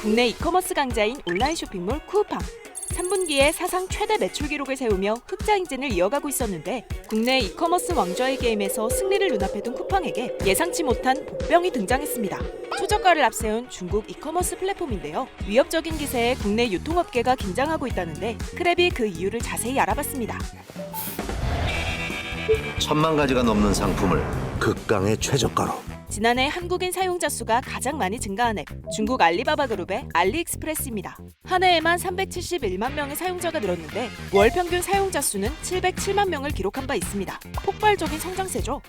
국내 이커머스 강자인 온라인 쇼핑몰 쿠팡. 3분기에 사상 최대 매출 기록을 세우며 흑자 행진을 이어가고 있었는데 국내 이커머스 왕좌의 게임에서 승리를 눈앞에 둔 쿠팡에게 예상치 못한 복병이 등장했습니다. 초저가를 앞세운 중국 이커머스 플랫폼인데요. 위협적인 기세에 국내 유통업계가 긴장하고 있다는데 크랩이 그 이유를 자세히 알아봤습니다. 1000만 가지가 넘는 상품을 극강의 최저가로. 지난해 한국인 사용자 수가 가장 많이 증가한 앱, 중국 알리바바 그룹의 알리익스프레스입니다. 한 해에만 371만 명의 사용자가 늘었는데 월 평균 사용자 수는 707만 명을 기록한 바 있습니다. 폭발적인 성장세죠.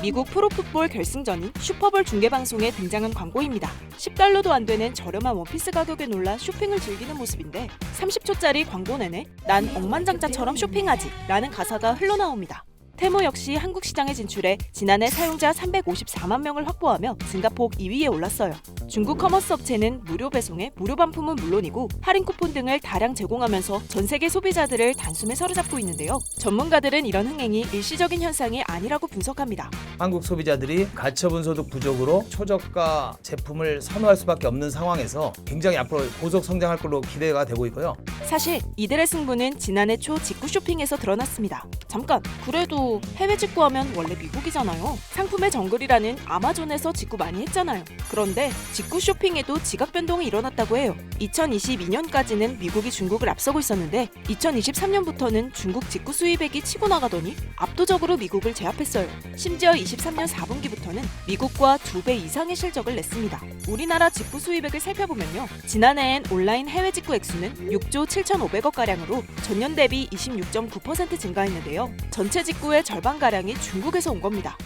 미국 프로풋볼 결승전인 슈퍼볼 중계방송에 등장한 광고입니다. $10도 안 되는 저렴한 원피스 가격에 놀라 쇼핑을 즐기는 모습인데 30초짜리 광고 내내 난 억만장자처럼 쇼핑하지 라는 가사가 흘러나옵니다. 테무 역시 한국 시장에 진출해 지난해 사용자 354만 명을 확보하며 증가폭 2위에 올랐어요. 중국 커머스 업체는 무료 배송에 무료 반품은 물론이고 할인 쿠폰 등을 다량 제공하면서 전 세계 소비자들을 단숨에 사로잡고 있는데요. 전문가들은 이런 흥행이 일시적인 현상이 아니라고 분석합니다. 한국 소비자들이 가처분 소득 부족으로 초저가 제품을 선호할 수밖에 없는 상황에서 굉장히 앞으로 고속 성장할 걸로 기대가 되고 있고요. 사실 이들의 승부는 지난해 초 직구 쇼핑에서 드러났습니다. 잠깐, 그래도 해외 직구하면 원래 미국이잖아요. 상품의 정글이라는 아마존에서 직구 많이 했잖아요. 그런데 직구 쇼핑에도 지각 변동이 일어났다고 해요. 2022년까지는 미국이 중국을 앞서고 있었는데 2023년부터는 중국 직구 수입액이 치고 나가더니 압도적으로 미국을 제압했어요. 심지어 23년 4분기부터는 미국과 2배 이상의 실적을 냈습니다. 우리나라 직구 수입액을 살펴보면요. 지난해엔 온라인 해외 직구 액수는 6조 7,500억가량으로 전년 대비 26.9% 증가했는데요. 전체 직구의 절반가량이 중국에서 온 겁니다.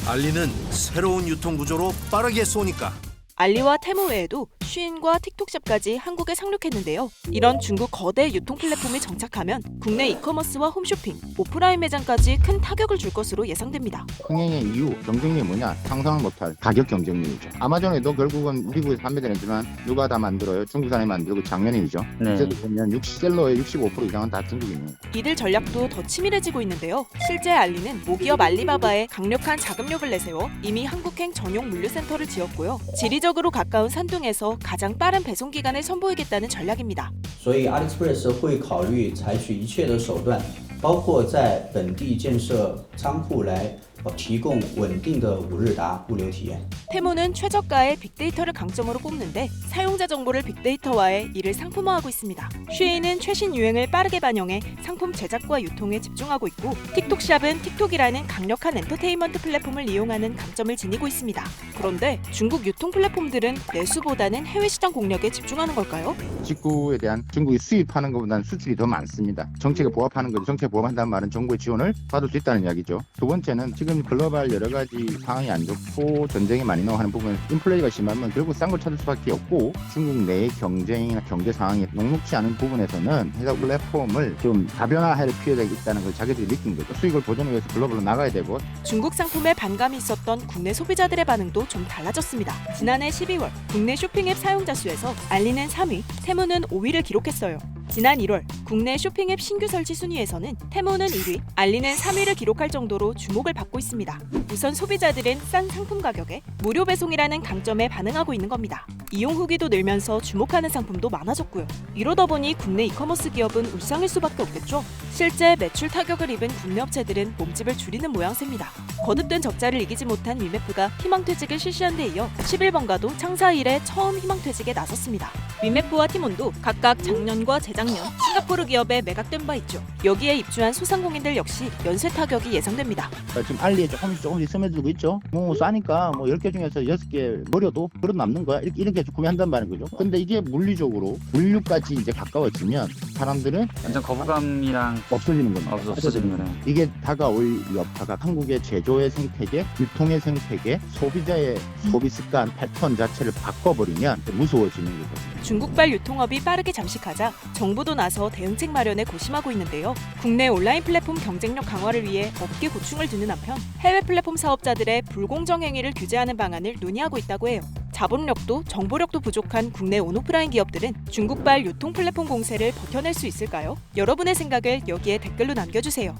알리는 새로운 유통구조로 빠르게 쏘니까. 알리와 테무 외에도 쉬인과 틱톡샵까지 한국에 상륙했는데요. 이런 중국 거대 유통 플랫폼이 정착하면 국내 이커머스와 홈쇼핑, 오프라인 매장까지 큰 타격을 줄 것으로 예상됩니다. 흥행의 이유, 경쟁력이 뭐냐? 상상 못할 가격 경쟁력이죠. 아마존에도 결국은 미국에서 판매되지만 누가 다 만들어요? 중국산에 만들고 작년이죠. 그래서 보면 셀러의 65% 이상은 다 중국입니다. 이들 전략도 더 치밀해지고 있는데요. 실제 알리는 모기업 알리바바에 강력한 자금력을 내세워 이미 한국행 전용 물류센터를 지었고요. 지리적으로 가까운 산둥에서 가장 빠른 배송 기간을 선보이겠다는 전략입니다. 所以 AliExpress 会考虑采取一切的手段，包括在本地建设仓库来提供稳定的5日达物流体验。 테무는 최저가의 빅데이터를 강점으로 꼽는데 사용자 정보를 빅데이터화해 이를 상품화하고 있습니다. 쉬인은 최신 유행을 빠르게 반영해 상품 제작과 유통에 집중하고 있고 틱톡샵은 틱톡이라는 강력한 엔터테인먼트 플랫폼을 이용하는 강점을 지니고 있습니다. 그런데 중국 유통 플랫폼들은 내수보다는 해외 시장 공략에 집중하는 걸까요? 직구에 대한 중국이 수입하는 것보다는 수출이 더 많습니다. 정책에 부합하는 거죠. 정책에 부합한다는 말은 정부의 지원을 받을 수 있다는 이야기죠. 두 번째는 지금 글로벌 여러 가지 상황이 안 좋고 전쟁이 많이 나오는 부분, 인플레이가 심하면 결국 싼 걸 찾을 수밖에 없고 중국 내의 경쟁이나 경제 상황이 녹록지 않은 부분에서는 회사 플랫폼을 좀 다변화할 필요가 있다는 걸 자기들이 느낀 거죠. 수익을 보존하기 위해서 글로벌로 나가야 되고. 중국 상품에 반감이 있었던 국내 소비자들의 반응도 좀 달라졌습니다. 지난해 12월 국내 쇼핑앱 사용자 수에서 알리는 3위, 테무는 5위를 기록했어요. 지난 1월 국내 쇼핑앱 신규 설치 순위에서는 테무는 1위, 알리는 3위를 기록할 정도로 주목을 받고 있습니다. 우선 소비자들은 싼 상품 가격에 무료 배송이라는 강점에 반응하고 있는 겁니다. 이용 후기도 늘면서 주목하는 상품도 많아졌고요. 이러다 보니 국내 이커머스 기업은 울상일 수밖에 없겠죠. 실제 매출 타격을 입은 국내 업체들은 몸집을 줄이는 모양새입니다. 거듭된 적자를 이기지 못한 위메프가 희망퇴직을 실시한 데 이어 11번가도 창사 이래 처음 희망퇴직에 나섰습니다. 위메프와 티몬도 각각 작년과 재작년 싱가포르 기업에 매각된 바 있죠. 여기에 입주한 소상공인들 역시 연쇄 타격이 예상됩니다. 지금 알리에 조금씩 스며들고 있죠. 뭐 싸니까 뭐 10개 중에서 6개 버려도 그릇 남는 거야. 이렇게 구매한단 말인 거죠. 근데 이게 물리적으로 물류까지 이제 가까워지면 사람들은 완전 거부감이랑 없어지는 겁니다. 없어지는 거네. 이게 다가올 여파가 한국의 제조의 생태계, 유통의 생태계, 소비자의 소비 습관, 패턴 자체를 바꿔버리면 무서워지는 거거든요. 중국발 유통업이 빠르게 잠식하자 정부도 나서 대응책 마련에 고심하고 있는데요. 국내 온라인 플랫폼 경쟁력 강화를 위해 업계 고충을 두는 한편 해외 플랫폼 사업자들의 불공정 행위를 규제하는 방안을 논의하고 있다고 해요. 자본력도 정보력도 부족한 국내 온오프라인 기업들은 중국발 유통 플랫폼 공세를 버텨낼 수 있을까요? 여러분의 생각을 여기에 댓글로 남겨주세요.